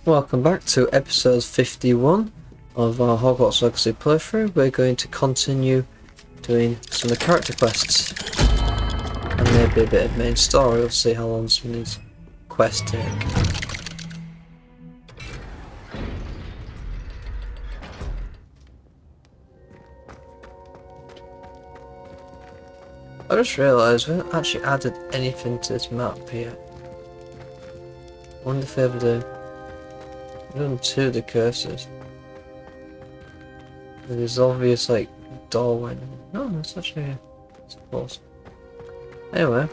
Welcome back to episode 51 of our Hogwarts Legacy playthrough. We're going to continue doing some of the character quests and maybe a bit of main story. We'll see how long some of these quests take. I just realised we haven't actually added anything to this map yet. I wonder if they ever do. I've done two of the curses. There's obvious like doorway. No, that's actually it's close. Anyway.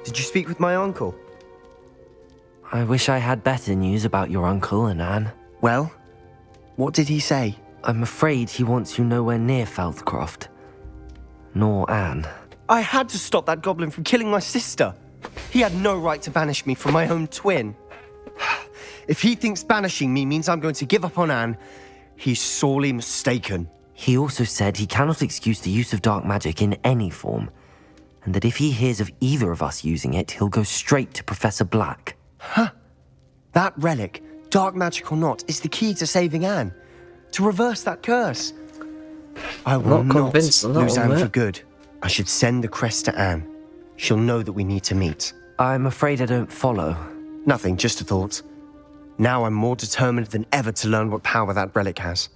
Did you speak with my uncle? I wish I had better news about your uncle and Anne. Well, what did he say? I'm afraid he wants you nowhere near Feldcroft. Nor Anne. I had to stop that goblin from killing my sister. He had no right to banish me from my own twin. If he thinks banishing me means I'm going to give up on Anne, he's sorely mistaken. He also said he cannot excuse the use of dark magic in any form, and that if he hears of either of us using it, he'll go straight to Professor Black. Huh? That relic, dark magic or not, is the key to saving Anne. To reverse that curse. I will not lose Anne for good. I should send the crest to Anne. She'll know that we need to meet. I'm afraid I don't follow. Nothing, just a thought. Now I'm more determined than ever to learn what power that relic has.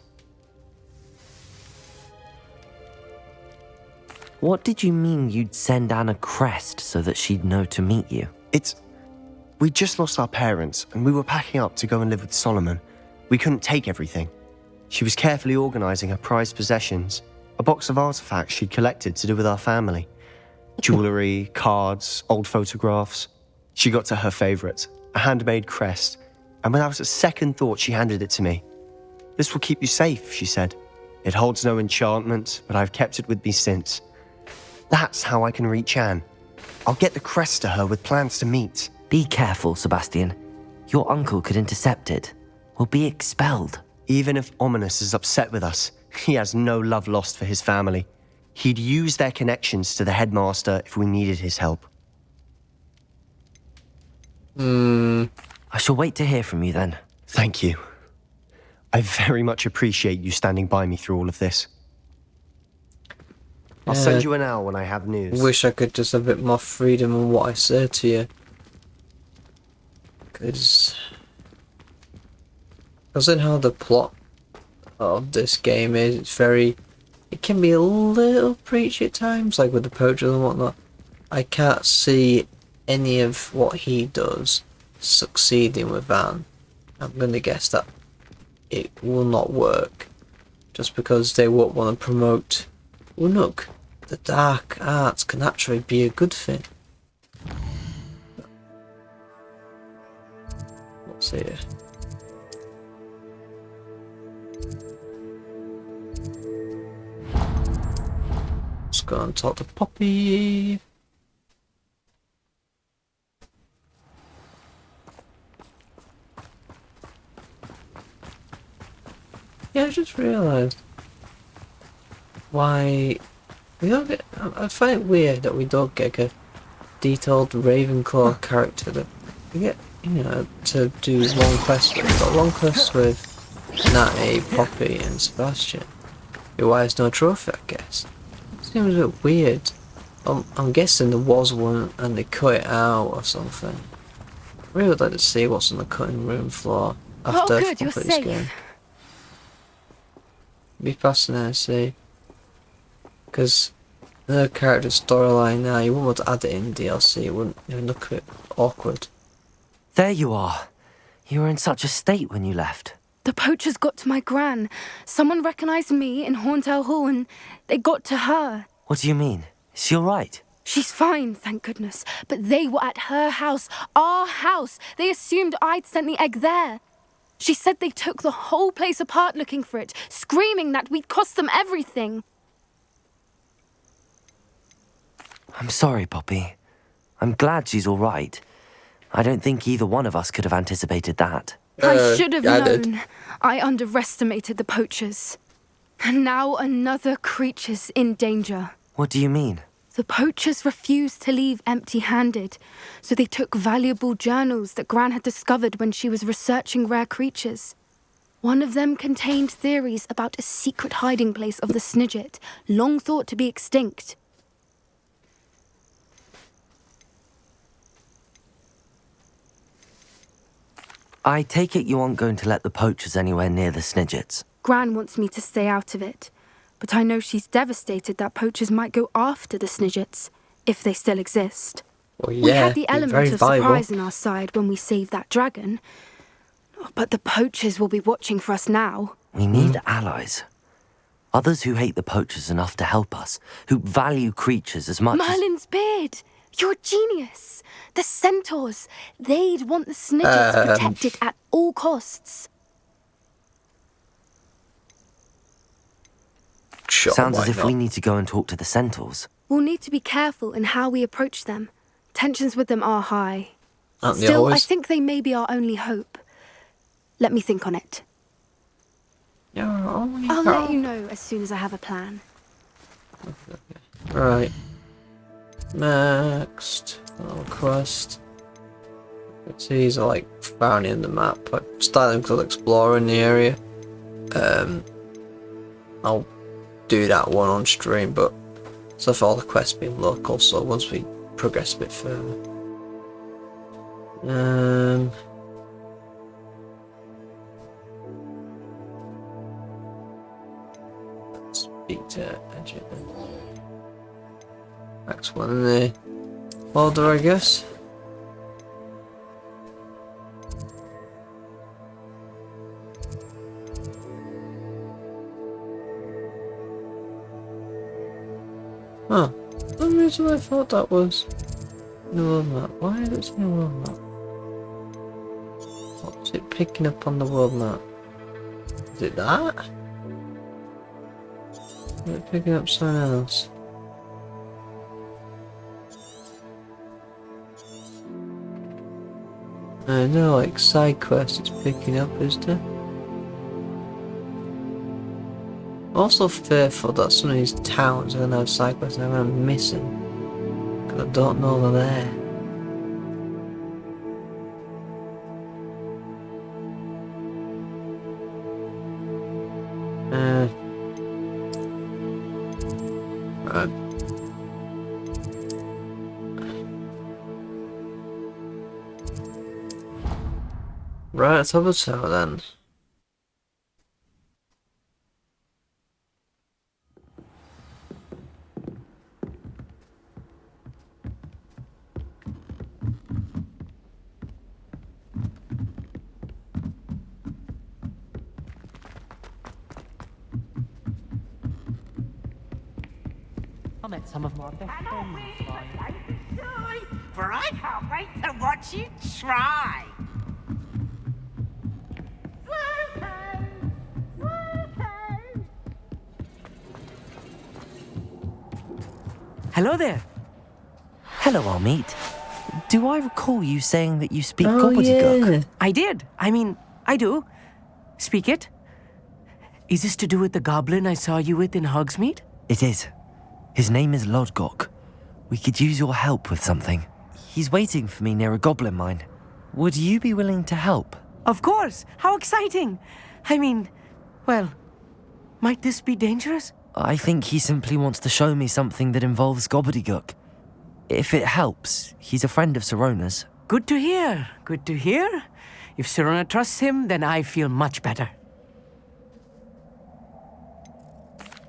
What did you mean you'd send Anne a crest so that she'd know to meet you? We just lost our parents, and we were packing up to go and live with Solomon. We couldn't take everything. She was carefully organising her prized possessions, a box of artifacts she'd collected to do with our family. Jewellery, cards, old photographs. She got to her favourite, a handmade crest, and without a second thought she handed it to me. This will keep you safe, she said. It holds no enchantment, but I've kept it with me since. That's how I can reach Anne. I'll get the crest to her with plans to meet. Be careful, Sebastian. Your uncle could intercept it. We'll be expelled. Even if Ominous is upset with us, he has no love lost for his family. He'd use their connections to the headmaster if we needed his help. I shall wait to hear from you then. Thank you. I very much appreciate you standing by me through all of this. I'll send you an owl when I have news. Wish I could just have a bit more freedom in what I say to you. Because in how the plot of this game is, it can be a little preachy at times, like with the poachers and whatnot. I can't see any of what he does succeeding with Anne. I'm going to guess that it will not work, just because they won't want to promote Unuk. The dark arts can actually be a good thing. What's here? Let's go and talk to Poppy. Yeah, I just realised why we don't get. I find it weird that we don't get a detailed Ravenclaw character that we get, to do long quests with. We've got long quests with Natty, Poppy, and Sebastian. Why is no trophy? I guess seems a bit weird. I'm guessing there was one and they cut it out or something. I really would like to see what's on the cutting room floor after I complete this game. Be fascinating to see, because the character storyline now, you wouldn't want to add it in DLC. It wouldn't look a bit awkward. There you are. You were in such a state when you left. The poachers got to my gran. Someone recognised me in Horntail Hall and they got to her. What do you mean? Is she all right? She's fine, thank goodness. But they were at her house, our house. They assumed I'd sent the egg there. She said they took the whole place apart looking for it, screaming that we'd cost them everything. I'm sorry, Poppy. I'm glad she's all right. I don't think either one of us could have anticipated that. I should have known. Did. I underestimated the poachers. And now another creature's in danger. What do you mean? The poachers refused to leave empty-handed, so they took valuable journals that Gran had discovered when she was researching rare creatures. One of them contained theories about a secret hiding place of the Snidget, long thought to be extinct. I take it you aren't going to let the poachers anywhere near the Snidgets. Gran wants me to stay out of it, but I know she's devastated that poachers might go after the Snidgets, if they still exist. Well, yeah, We had the they're element very of valuable. surprise on our side when we saved that dragon, but the poachers will be watching for us now. We need allies. Others who hate the poachers enough to help us, who value creatures as much as... Merlin's beard! You're a genius! The centaurs! They'd want the Snidgets protected at all costs. Sure, Sounds why as if not? we need to go and talk to the centaurs. We'll need to be careful in how we approach them. Tensions with them are high. Aren't they Still, I always? think they may be our only hope. Let me think on it. I'll let you know as soon as I have a plan. Right. Next. Little quest. These are like found in the map. I started to explore in the area. I'll do that one on stream, but so far the quest being local, so once we progress a bit further. Speak to Edge. Next one in the order, I guess. Huh. For some reason I thought that was the world map. Why is it in the world map? What's it picking up on the world map? Is it that? Is it picking up something else? No, like side quest it's picking up, is there? Also fearful that some of these towns are gonna have side quests and I'm missing. Because I don't know they're there. Right. Right, let's have a tower then. I met some of my best friends. For I can't wait to watch you try. Hello there. Hello, Armeet. Do I recall you saying that you speak Oh, gobbledygook? yeah. I did. I mean, I do. Speak it. Is this to do with the goblin I saw you with in Hogsmeade? It is. His name is Lodgok. We could use your help with something. He's waiting for me near a goblin mine. Would you be willing to help? Of course. How exciting. I mean, well, might this be dangerous? I think he simply wants to show me something that involves gobbledygook. If it helps, he's a friend of Sirona's. Good to hear. Good to hear. If Sirona trusts him, then I feel much better.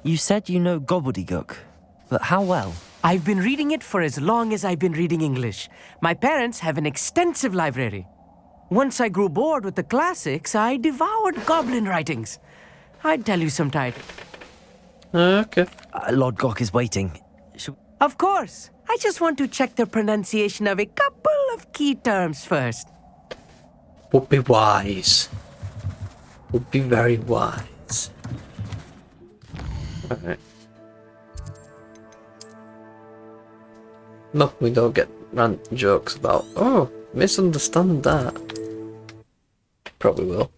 You said you know gobbledygook, but how well? I've been reading it for as long as I've been reading English. My parents have an extensive library. Once I grew bored with the classics, I devoured goblin writings. I'd tell you sometime. Okay. Lodgok is waiting. Of course. I just want to check the pronunciation of a couple of key terms first. Would be wise. Would be very wise. Alright. No, we don't get rant jokes about, oh, misunderstand that. Probably will.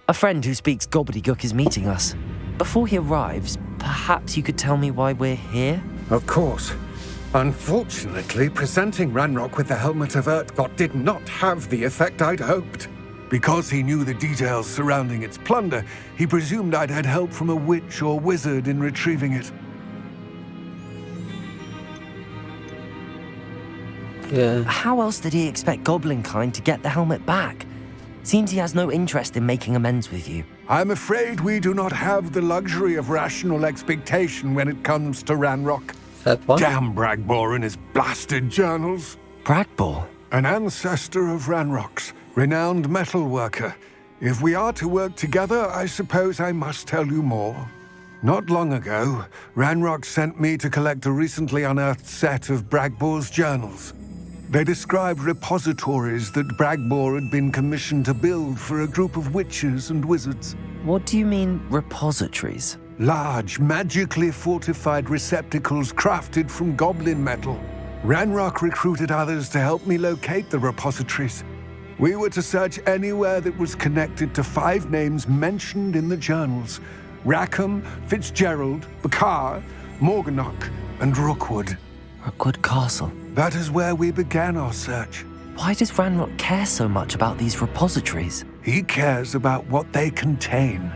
A friend who speaks gobbledygook is meeting us. Before he arrives, perhaps you could tell me why we're here? Of course. Unfortunately, presenting Ranrock with the Helmet of Urtkot did not have the effect I'd hoped. Because he knew the details surrounding its plunder, he presumed I'd had help from a witch or wizard in retrieving it. Yeah. How else did he expect Goblinkind to get the helmet back? Seems he has no interest in making amends with you. I'm afraid we do not have the luxury of rational expectation when it comes to Ranrock. Fair point. Damn Bragbor and his blasted journals. Bragbor? An ancestor of Ranrock's, renowned metal worker. If we are to work together, I suppose I must tell you more. Not long ago, Ranrock sent me to collect a recently unearthed set of Bragbor's journals. They described repositories that Bragbor had been commissioned to build for a group of witches and wizards. What do you mean, repositories? Large, magically fortified receptacles crafted from goblin metal. Ranrock recruited others to help me locate the repositories. We were to search anywhere that was connected to 5 names mentioned in the journals: Rackham, Fitzgerald, Bakar, Morganach, and Rookwood. Rookwood Castle. That is where we began our search. Why does Ranrock care so much about these repositories? He cares about what they contain.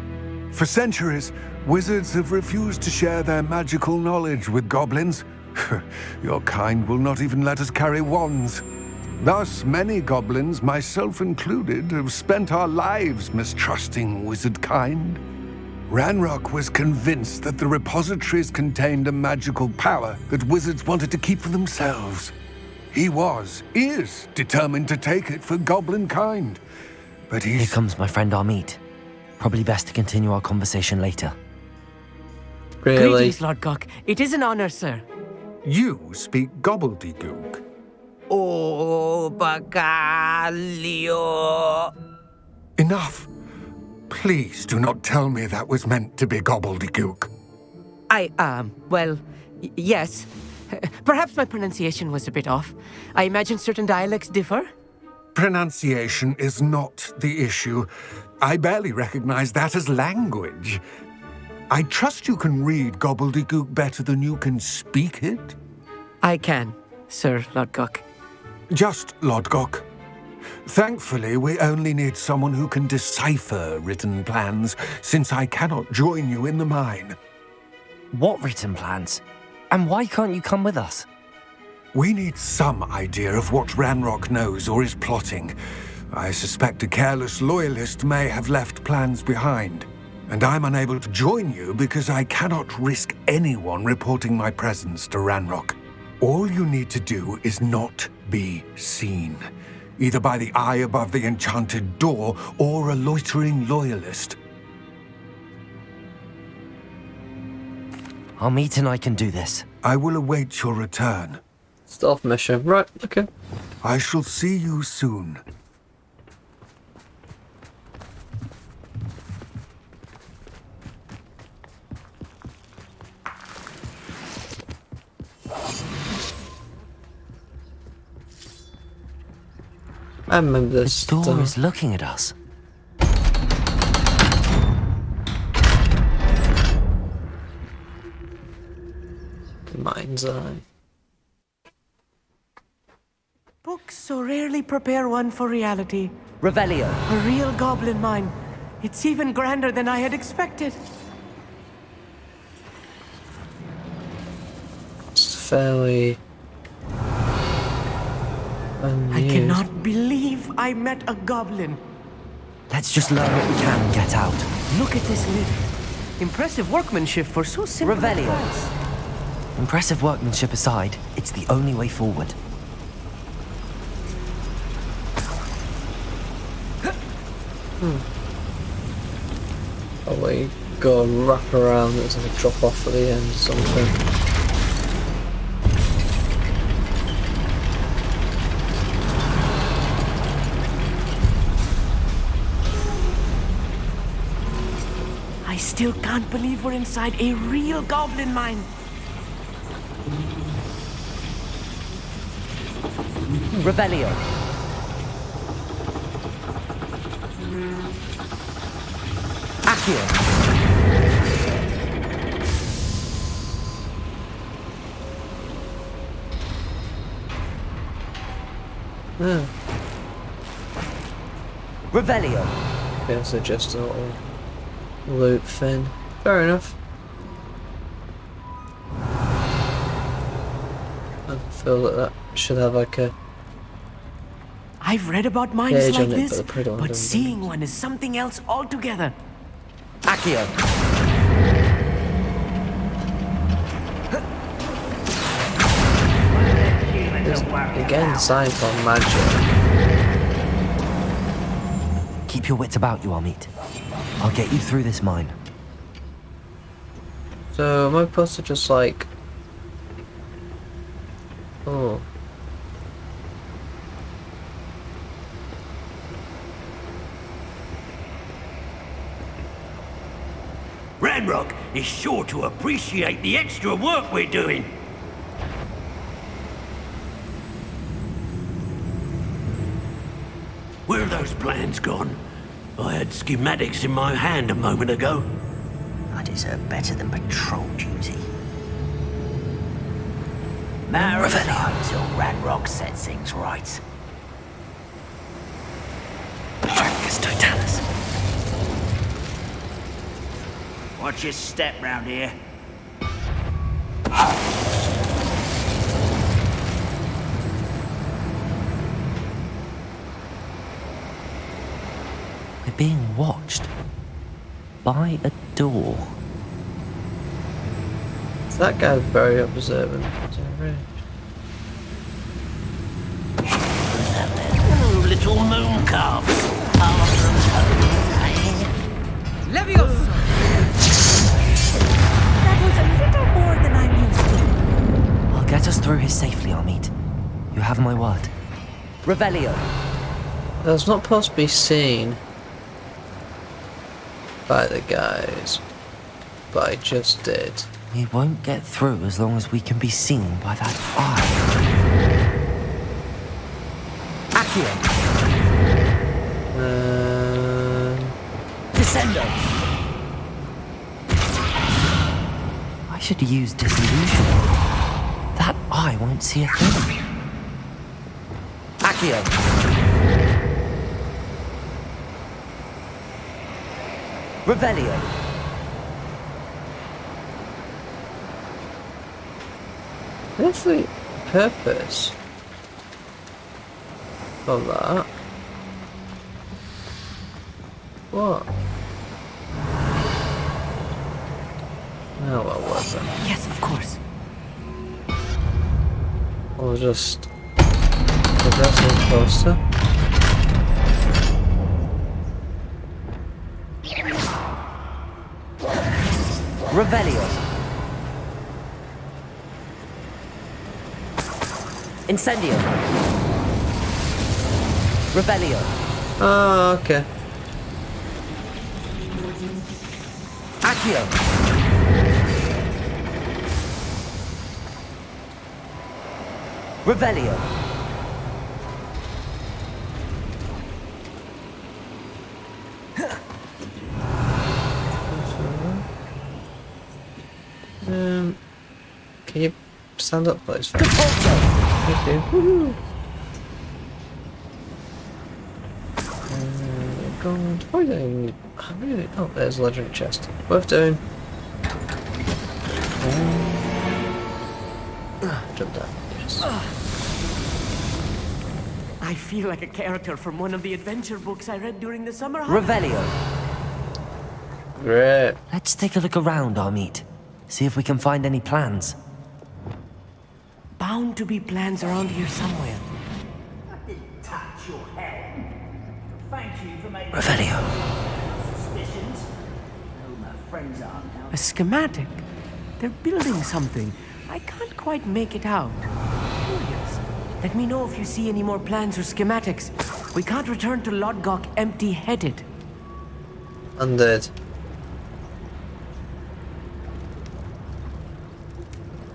For centuries, wizards have refused to share their magical knowledge with goblins. Your kind will not even let us carry wands. Thus, many goblins, myself included, have spent our lives mistrusting wizard kind. Ranrock was convinced that the repositories contained a magical power that wizards wanted to keep for themselves. He is determined to take it for goblin kind. But Here comes my friend Amit. Probably best to continue our conversation later. Really? Greetings, Lord Cock. It is an honor, sir. You speak gobbledygook. Oh, Bacalio. Enough. Please do not tell me that was meant to be gobbledygook. Yes. Perhaps my pronunciation was a bit off. I imagine certain dialects differ. Pronunciation is not the issue. I barely recognize that as language. I trust you can read gobbledygook better than you can speak it? I can, Sir Lodgok. Just Lodgok. Thankfully, we only need someone who can decipher written plans, since I cannot join you in the mine. What written plans? And why can't you come with us? We need some idea of what Ranrock knows or is plotting. I suspect a careless loyalist may have left plans behind. And I'm unable to join you because I cannot risk anyone reporting my presence to Ranrock. All you need to do is not be seen, either by the eye above the enchanted door or a loitering loyalist. Amit and I can do this. I will await your return. Stealth mission. Right, okay. I shall see you soon. I remember this. The door is looking at us. Mind's eye. Books so rarely prepare one for reality. Revelio. A real goblin mine. It's even grander than I had expected. It's fairly unused. I cannot believe I met a goblin. Let's just learn what we can and get out. Look at this lift. Impressive workmanship for so simple a Revelio. price. Impressive workmanship aside, it's the only way forward. Probably go and wrap around. It's like a drop off at the end or something. I still can't believe we're inside a real goblin mine. Revelio. Accio. Yeah. Revelio. Okay, so just a little loop thing. Fair enough. I feel that that should have like a I've read about mines page like on it, this, but the pretty one but doesn't. seeing one is something else altogether. Accio. Again, science on magic. Keep your wits about you, Amit. I'll get you through this mine. So am I supposed to just like... Oh. Ranrock is sure to appreciate the extra work we're doing. Where are those plans gone? I had schematics in my hand a moment ago. I deserve better than patrol duty. Matter of time till Ranrock sets things right. Watch your step round here. We're being watched by a door. That guy's very observant. Oh, little moon calves. Leviosa! That was a little more than I'm used to. I'll get us through here safely, Amit. You have my word. Revelio. That's not supposed to be seen by the guys, but I just did. We won't get through as long as we can be seen by that eye. Accio. Descendo. I should use disillusion. That eye won't see a thing. Accio. Revelio. What's the purpose of that? What? Oh, what was it? Yes, of course. Or just progressing closer? Revelio. Incendio. Revelio. Oh, okay. Accio. Revelio. Can you stand up, please? Compulso. Thank you. Woohoo! God, why do I need... I really... Oh, there's a legendary chest. Worth doing. Jump down. Yes. I feel like a character from one of the adventure books I read during the summer holidays. Revelio. Great. Let's take a look around, Amit. See if we can find any plans. Bound to be plans around here somewhere. I didn't touch your head. Thank you for making Revelio. suspicions. Oh, my friends are now. A schematic. They're building something. I can't quite make it out. Curious. Let me know if you see any more plans or schematics. We can't return to Lodgok empty-headed. Undead.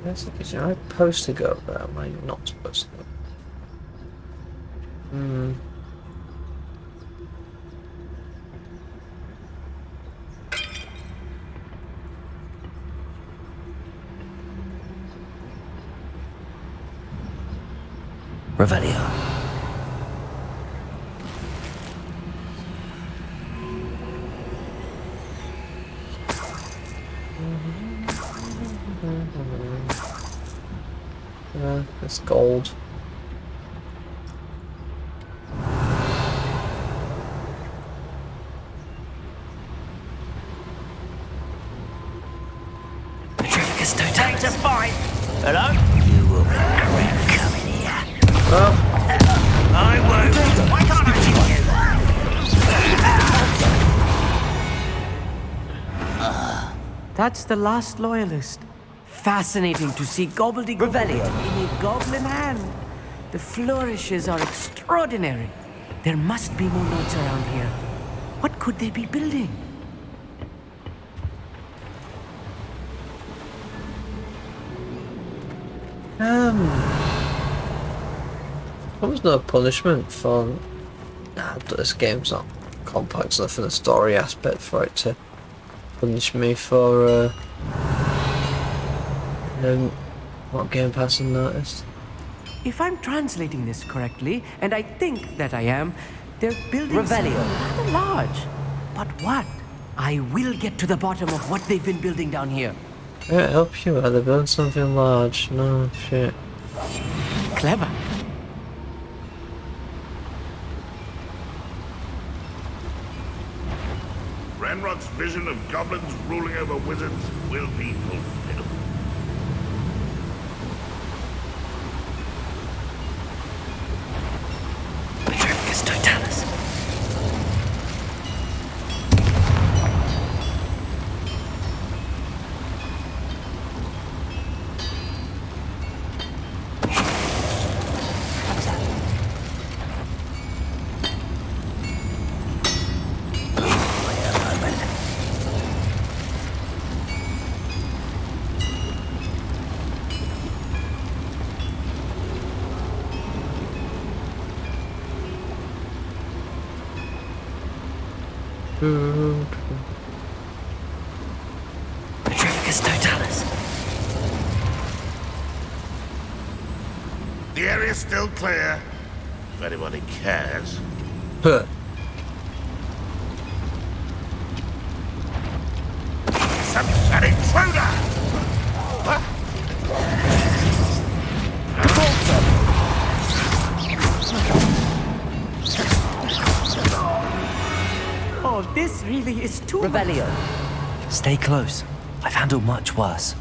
Yes, am I supposed to go there? Am I not supposed to go? Revelio. It's gold. Petrificus totalis. To fight. Hello? You will regret coming here. I won't. Why can't I hear you? That's the last loyalist. Fascinating to see gobbledygook Revelio. in a goblin hand. The flourishes are extraordinary. There must be more notes around here. What could they be building? There was no punishment for... Nah, this game's not complex enough in the story aspect for it to punish me for what Game Pass had noticed. If I'm translating this correctly, and I think that I am, they're building Revelio. something rather large. But what? I will get to the bottom of what they've been building down here. Yeah, help you out. They're building something large. No shit. Clever. Ranrock's vision of goblins ruling over wizards will be fulfilled. Petrificus totalis. Petrificus totalis. The area's still clear, if anybody cares. Huh. An intruder! Oh, this really is too much. Revelio. Stay close. I've handled much worse.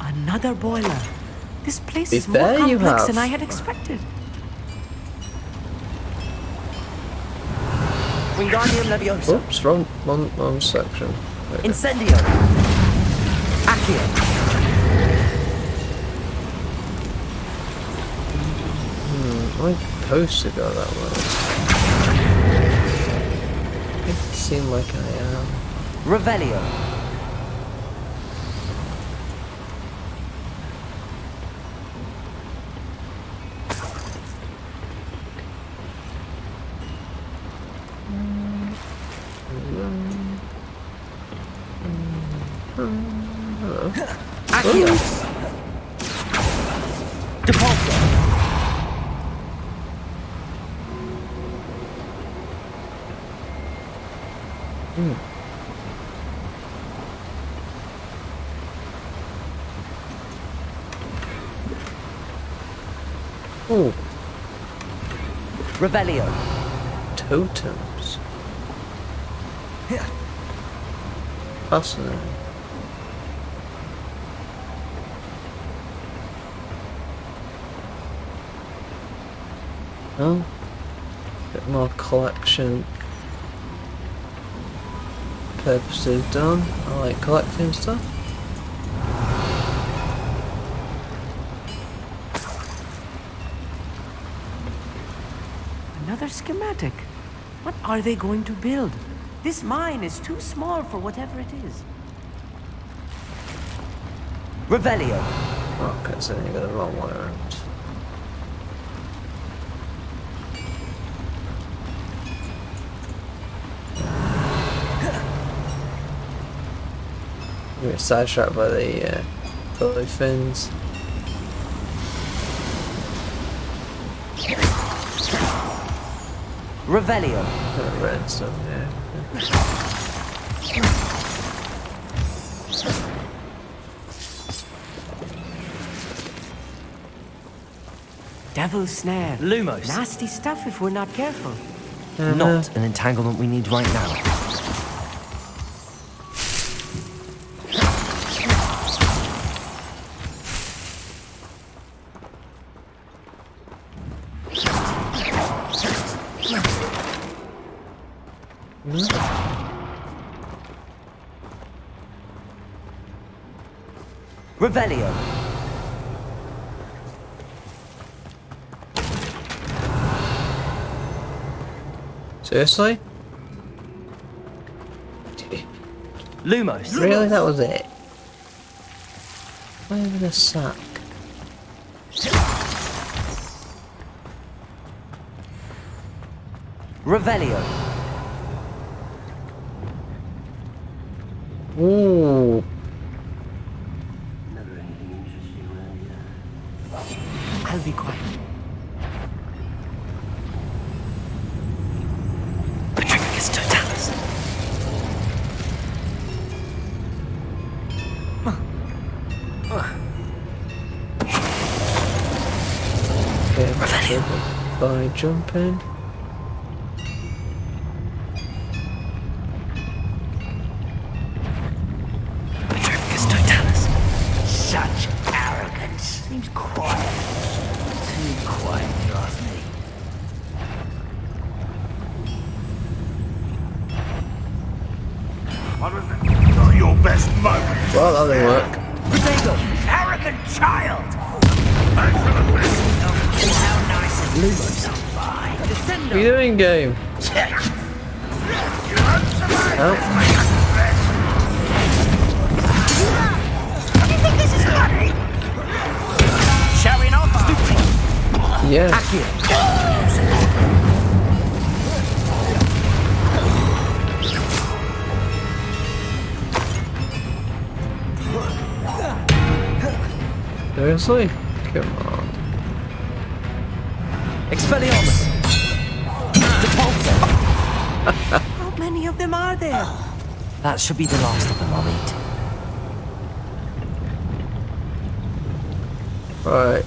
Another boiler. This place Be is more fair, you complex have. than I had expected. Wingardium Leviosa. Oops, wrong section. Wait, Incendio. Accio. am I supposed to go that way? It seems like I am. Revelio. Accio. Depulso. Oh, Revelio. totems. Fascinating. Oh, bit more collection purposes done. I like collecting stuff. Another schematic. What are they going to build? This mine is too small for whatever it is. Revelio. Okay, so you got the wrong way around. You're sidetracked by the belly fins. Revelio. Red stuff, yeah. Devil's snare. Lumos. Nasty stuff if we're not careful. Not an entanglement we need right now. Revelio. Seriously? Lumos. Really? That was it? Why even a sack? Revelio. Ooh. I'll be quiet. Petrificus totalis. Okay, by jumping. Petrificus totalis. Such arrogance. Seems quiet. Too quiet, if you ask me. What was it? Not your best moment. Well, that didn't work. Potato! Arrogant child! How nice of you to fine. What are you doing, game? Oh. You think this is funny? Showing off, Yeah. Seriously? Come on. Expelliarmus. Repulsor. How many of them are there? That should be the last of them, I'll eat. Right.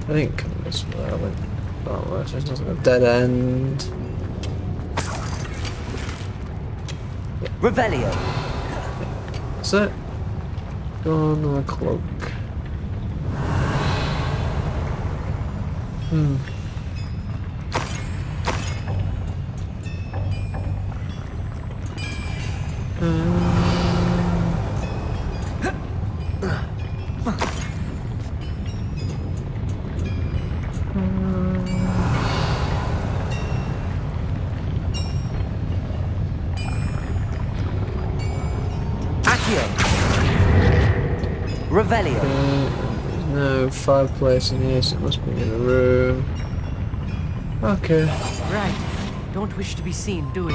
I think this way I went. Oh, it's just a dead end. Revelio. That's it. Go on my cloak. Revelio. No fireplace in here, so it must be in a room. Okay. Right. Don't wish to be seen, do we?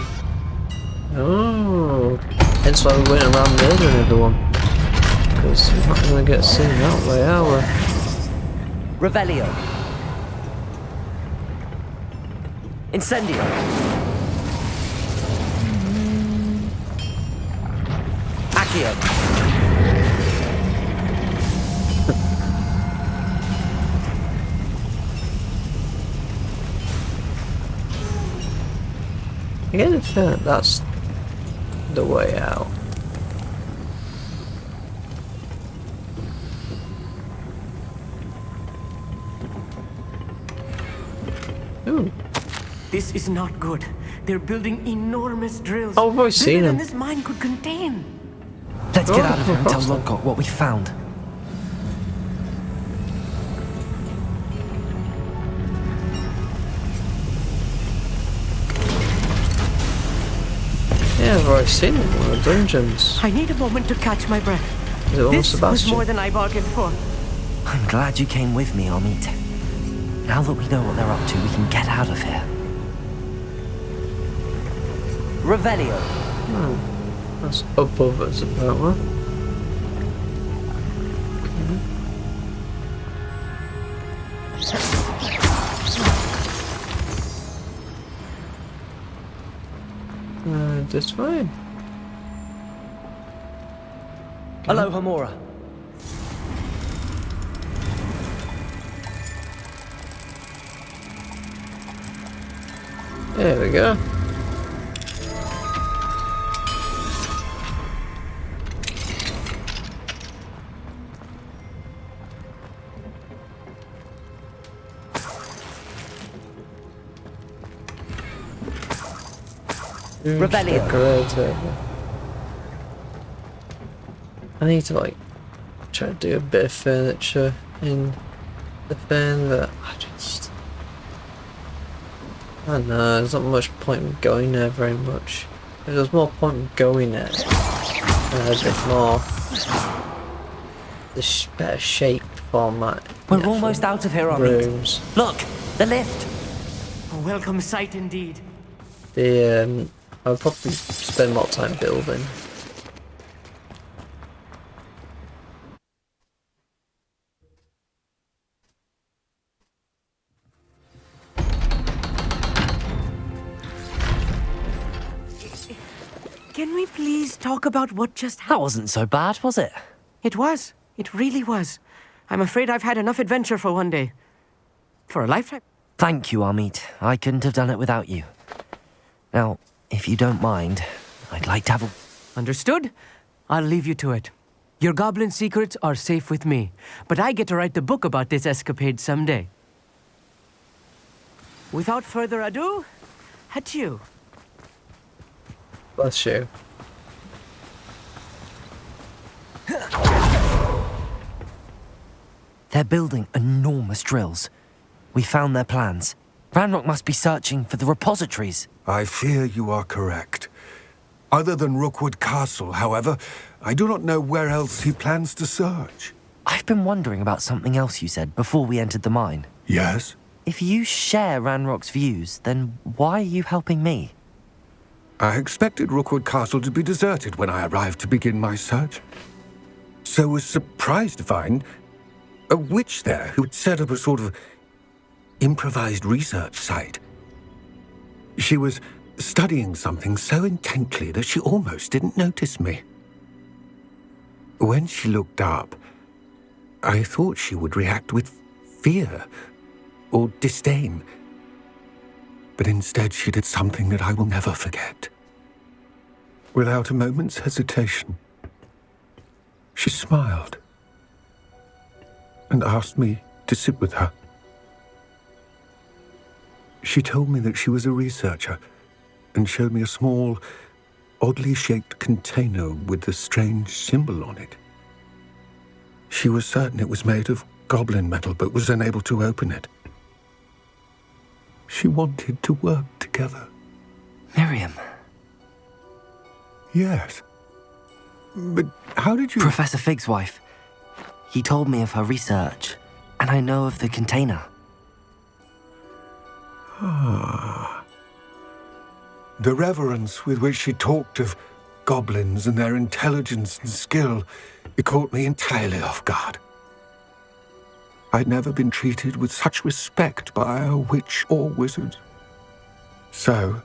Oh. Hence why we went around murdering everyone. Because we're not going to get seen that way, are we? Revelio. Incendio. Accio. I get the feeling that's the way out. Ooh. This is not good. They're building enormous drills. Oh, I've always seen bigger than them. this mine could contain. Let's get Oh, out of here and tell awesome. Lodgok what we found. Yeah, I've already seen it in one of the dungeons. I need a moment to catch my breath. Is it almost This was Sebastian? more than I bargained for. I'm glad you came with me, Amit. Now that we know what they're up to, we can get out of here. Revelio. That's above us, apparently. Just fine. Hello, Hamora. There we go. Rebellion. I need to like try to do a bit of furniture in the fan, but I don't know, there's not much point in going there very much. If there's more point in going there, a bit more better shape format. We're almost out of here, rooms. Look, the lift. A welcome sight indeed. I'll probably spend more time building. Can we please talk about what just happened? That wasn't so bad, was it? It was. It really was. I'm afraid I've had enough adventure for one day. For a lifetime. Thank you, Amit. I couldn't have done it without you. Now, if you don't mind, I'd like to have a... Understood? I'll leave you to it. Your goblin secrets are safe with me, but I get to write the book about this escapade someday. Without further ado, adieu. Bless you. They're building enormous drills. We found their plans. Ranrock must be searching for the repositories. I fear you are correct. Other than Rookwood Castle, however, I do not know where else he plans to search. I've been wondering about something else you said before we entered the mine. Yes? If you share Ranrock's views, then why are you helping me? I expected Rookwood Castle to be deserted when I arrived to begin my search. So was surprised to find a witch there who had set up a sort of improvised research site. She was studying something so intently that she almost didn't notice me. When she looked up, I thought she would react with fear or disdain. But instead she did something that I will never forget. Without a moment's hesitation, she smiled and asked me to sit with her. She told me that she was a researcher and showed me a small, oddly shaped container with a strange symbol on it. She was certain it was made of goblin metal, but was unable to open it. She wanted to work together. Miriam. Yes. But how did you... Professor Fig's wife. He told me of her research, and I know of the container. Ah. The reverence with which she talked of goblins and their intelligence and skill, it caught me entirely off guard. I'd never been treated with such respect by a witch or wizard. So,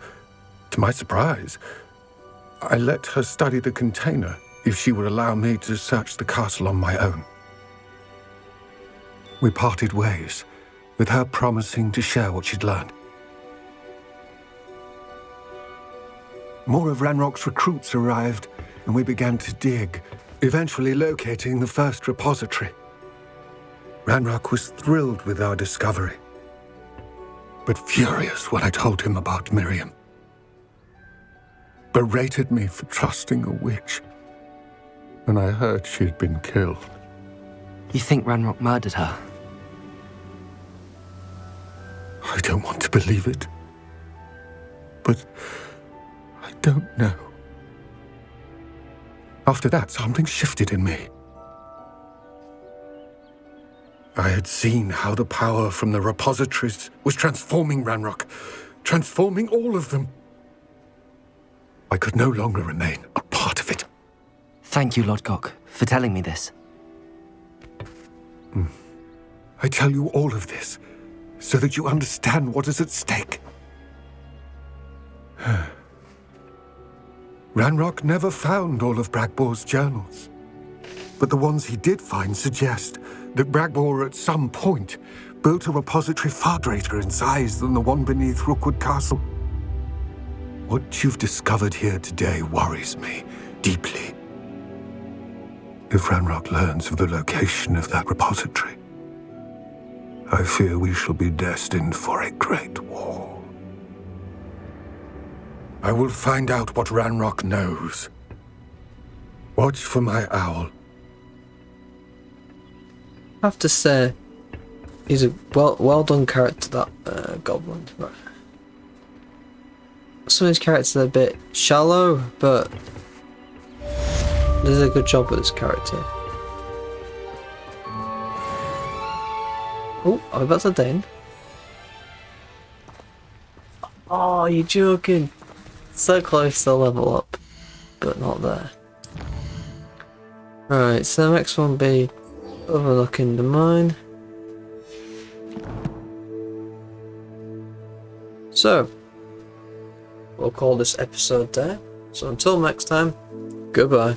to my surprise, I let her study the container if she would allow me to search the castle on my own. We parted ways, with her promising to share what she'd learned. More of Ranrock's recruits arrived, and we began to dig, eventually locating the first repository. Ranrock was thrilled with our discovery, but furious when I told him about Miriam. Berated me for trusting a witch, and I heard she'd been killed. You think Ranrock murdered her? I don't want to believe it, but I don't know. After that, something shifted in me. I had seen how the power from the repositories was transforming Ranrock, transforming all of them. I could no longer remain a part of it. Thank you, Lodgok, for telling me this. I tell you all of this so that you understand what is at stake. Ranrock never found all of Bragbor's journals. But the ones he did find suggest that Bragbor at some point built a repository far greater in size than the one beneath Rookwood Castle. What you've discovered here today worries me deeply. If Ranrock learns of the location of that repository, I fear we shall be destined for a great war. I will find out what Ranrock knows. Watch for my owl. I have to say, he's a well done character, that Goblin. Right. Some of his characters are a bit shallow, but there's a good job with this character. Oh, I bet that's a Dane. Oh, you're joking. So close to level up, but not there. Right, so the next one will be overlooking the mine. So, we'll call this episode there. So until next time, goodbye.